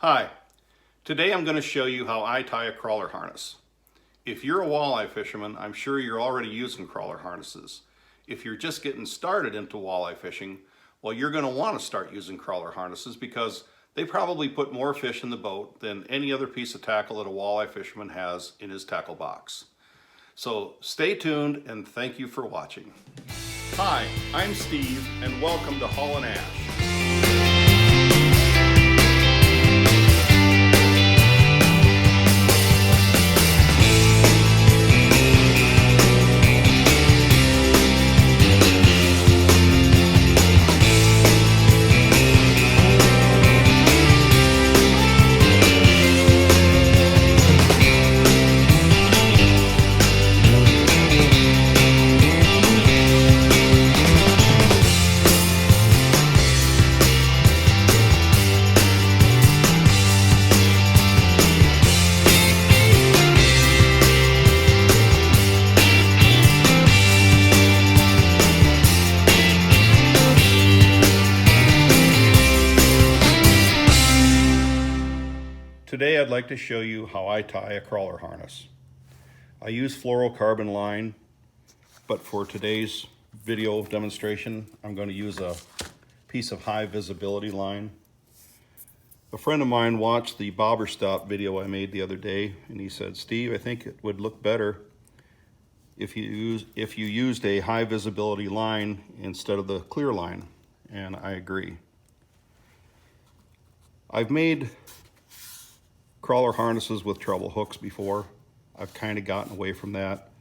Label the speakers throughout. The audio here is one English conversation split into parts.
Speaker 1: Hi, today I'm going to show you how I tie a crawler harness. If you're a walleye fisherman, I'm sure you're already using crawler harnesses. If you're just getting started into walleye fishing, well, you're going to want to start using crawler harnesses because they probably put more fish in the boat than any other piece of tackle that a walleye fisherman has in his tackle box. So stay tuned and thank you for watching. Hi, I'm Steve and welcome to Hull and Ash. Today I'd like to show you how I tie a crawler harness. I use fluorocarbon line, but for today's video demonstration, I'm going to use a piece of high visibility line. A friend of mine watched the bobber stop video I made the other day, and he said, "Steve, I think it would look better if you used a high visibility line instead of the clear line," and I agree. I've made crawler harnesses with treble hooks before. I've kind of gotten away from that.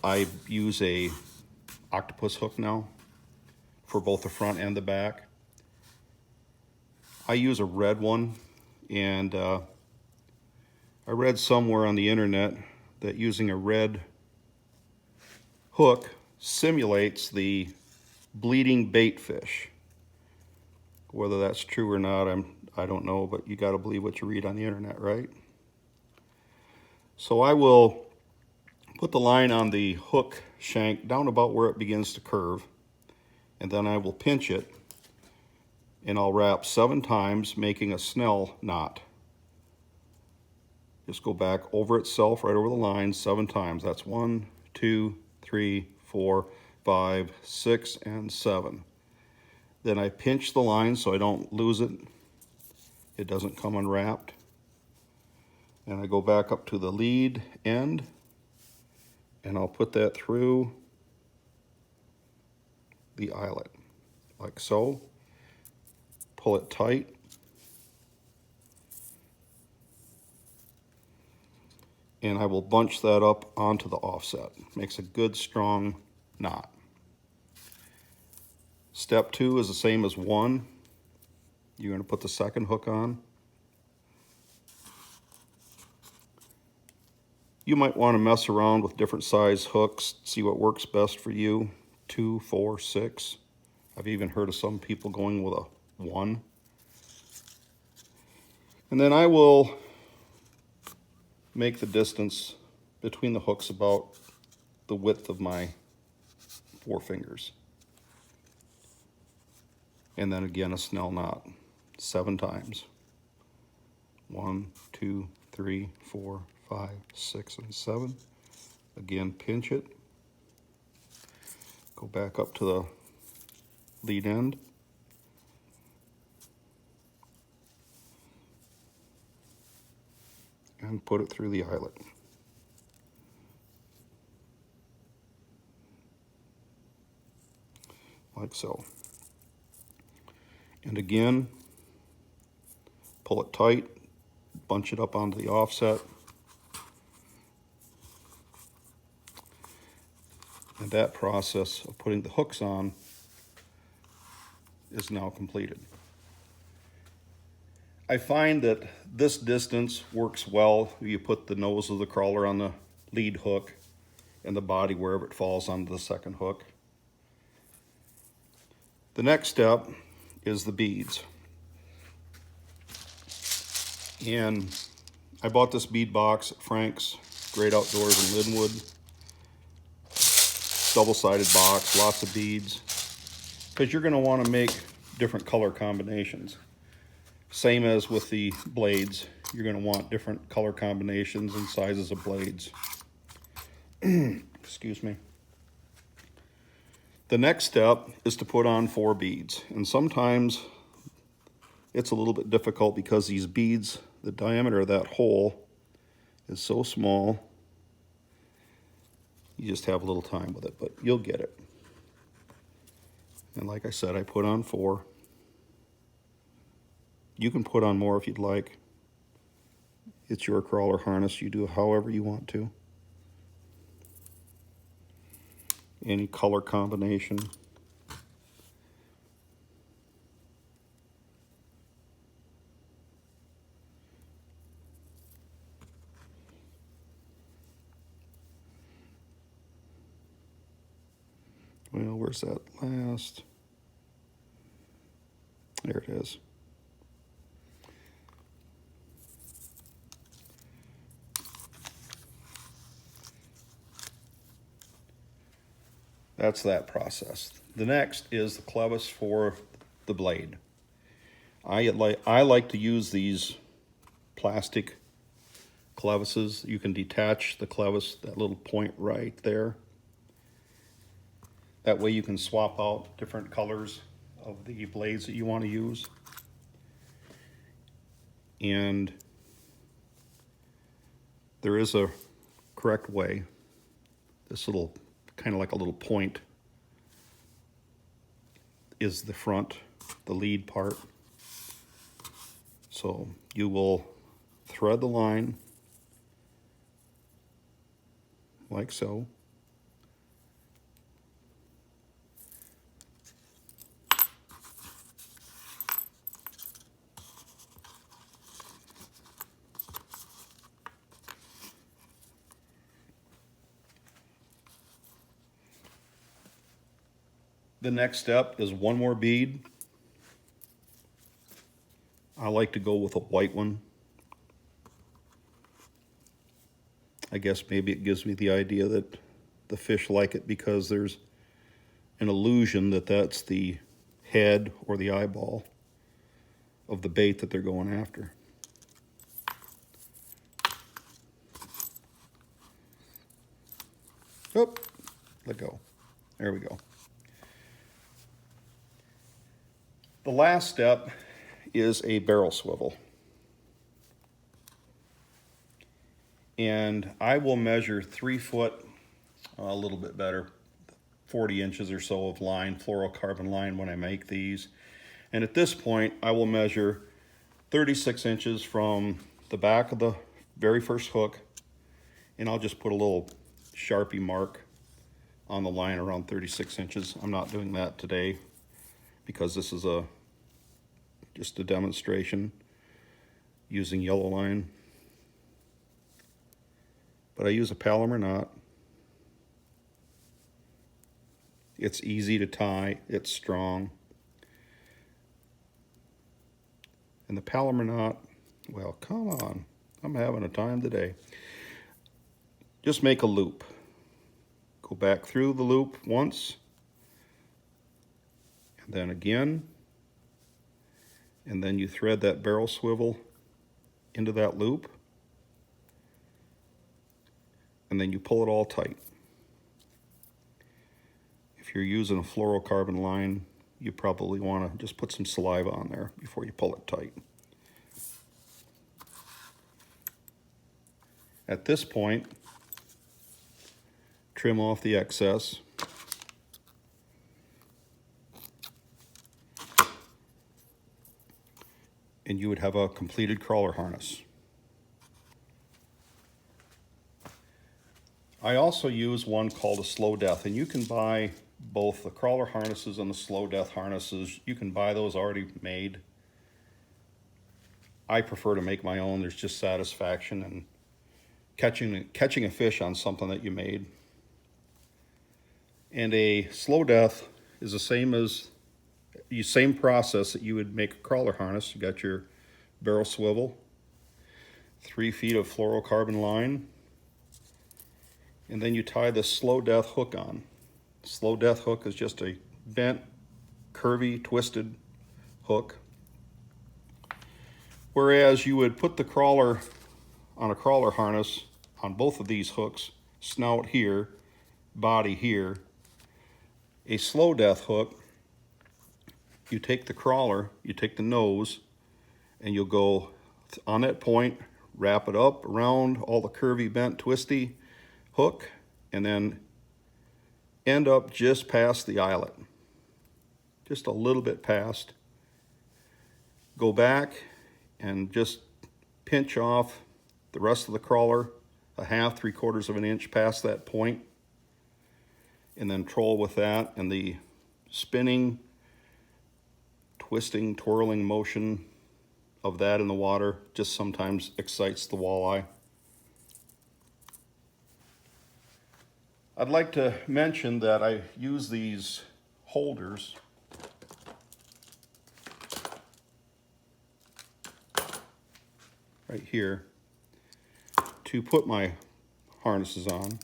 Speaker 1: I use a octopus hook now for both the front and the back. I use a red one, and I read somewhere on the internet that using a red hook simulates the bleeding bait fish. Whether that's true or not, I don't know, but you got to believe what you read on the internet, right? So I will put the line on the hook shank down about where it begins to curve, and then I will pinch it, and I'll wrap 7 times, making a snell knot. Just go back over itself, right over the line, 7 times. That's 1, 2, 3, 4, 5, 6, and 7. Then I pinch the line so I don't lose it. It doesn't come unwrapped. And I go back up to the lead end, and I'll put that through the eyelet, like so. Pull it tight. And I will bunch that up onto the offset. Makes a good strong knot. Step 2 is the same as 1. You're going to put the second hook on. You might want to mess around with different size hooks, see what works best for you. 2, 4, 6. I've even heard of some people going with a 1. And then I will make the distance between the hooks about the width of my 4 fingers. And then again a snell knot, 7 times. 1, 2, 3, 4, 5, 6, and 7. Again, pinch it. Go back up to the lead end. And put it through the eyelet. Like so. And again, pull it tight, bunch it up onto the offset. And that process of putting the hooks on is now completed. I find that this distance works well. You put the nose of the crawler on the lead hook and the body wherever it falls onto the second hook. The next step is the beads. And I bought this bead box at Frank's Great Outdoors in Linwood. Double-sided box, lots of beads, because you're going to want to make different color combinations. Same as with the blades, you're going to want different color combinations and sizes of blades. Excuse me. The next step is to put on 4 beads, and sometimes it's a little bit difficult because these beads, the diameter of that hole is so small, you just have a little time with it, but you'll get it. And like I said, I put on 4. You can put on more if you'd like. It's your crawler harness. You do however you want to. Any color combination. Well, where's that last? There it is. That's that process. The next is the clevis for the blade. I like to use these plastic clevises. You can detach the clevis, that little point right there. That way you can swap out different colors of the blades that you want to use. And there is a correct way. This little, kind of like a little point, is the front, the lead part. So you will thread the line like so. The next step is one more bead. I like to go with a white one. I guess maybe it gives me the idea that the fish like it because there's an illusion that that's the head or the eyeball of the bait that they're going after. Oh, let go. There we go. The last step is a barrel swivel. And I will measure 3 foot, a little bit better, 40 inches or so of line, fluorocarbon line when I make these. And at this point, I will measure 36 inches from the back of the very first hook, and I'll just put a little Sharpie mark on the line around 36 inches. I'm not doing that today because this is just a demonstration using yellow line. But I use a Palomar knot. It's easy to tie, it's strong. And the Palomar knot, well, come on, I'm having a time today. Just make a loop. Go back through the loop once, and then again, and then you thread that barrel swivel into that loop, and then you pull it all tight. If you're using a fluorocarbon line, you probably want to just put some saliva on there before you pull it tight. At this point, trim off the excess. And you would have a completed crawler harness. I also use one called a slow death, and you can buy both the crawler harnesses and the slow death harnesses. You can buy those already made. I prefer to make my own. There's just satisfaction in catching a fish on something that you made. And a slow death is the same process that you would make a crawler harness. You got your barrel swivel, 3 feet of fluorocarbon line, and then you tie the slow death hook on. Slow death hook is just a bent, curvy, twisted hook. Whereas you would put the crawler on a crawler harness on both of these hooks, snout here, body here. A slow death hook, you take the crawler, you take the nose, and you'll go on that point, wrap it up around all the curvy, bent, twisty hook, and then end up just past the eyelet, just a little bit past. Go back and just pinch off the rest of the crawler a half, 3/4 of an inch past that point, and then troll with that, and the spinning, twisting, twirling motion of that in the water just sometimes excites the walleye. I'd like to mention that I use these holders right here to put my harnesses on,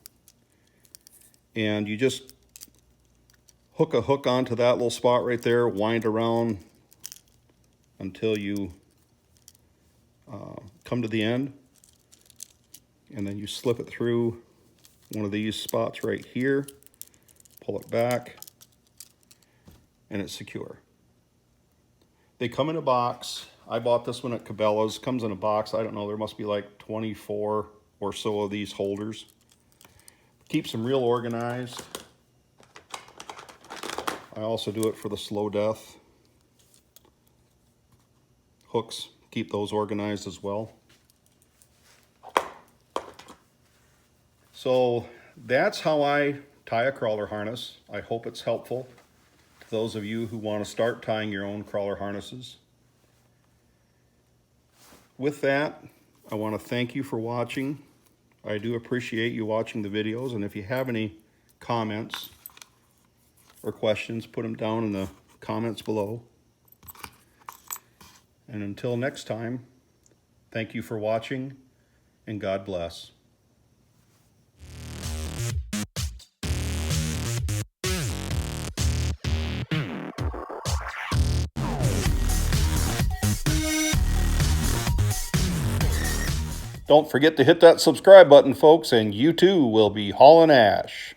Speaker 1: and you just hook a hook onto that little spot right there, wind around until you come to the end, and then you slip it through one of these spots right here, pull it back, and it's secure. They come in a box. I bought this one at Cabela's. Comes in a box. I don't know, there must be like 24 or so of these holders. Keeps them real organized. I also do it for the slow death hooks. Keep those organized as well. So that's how I tie a crawler harness. I hope it's helpful to those of you who want to start tying your own crawler harnesses. With that, I want to thank you for watching. I do appreciate you watching the videos, and if you have any comments or questions, put them down in the comments below. And until next time, thank you for watching, and God bless. Don't forget to hit that subscribe button, folks, and you too will be hauling ash.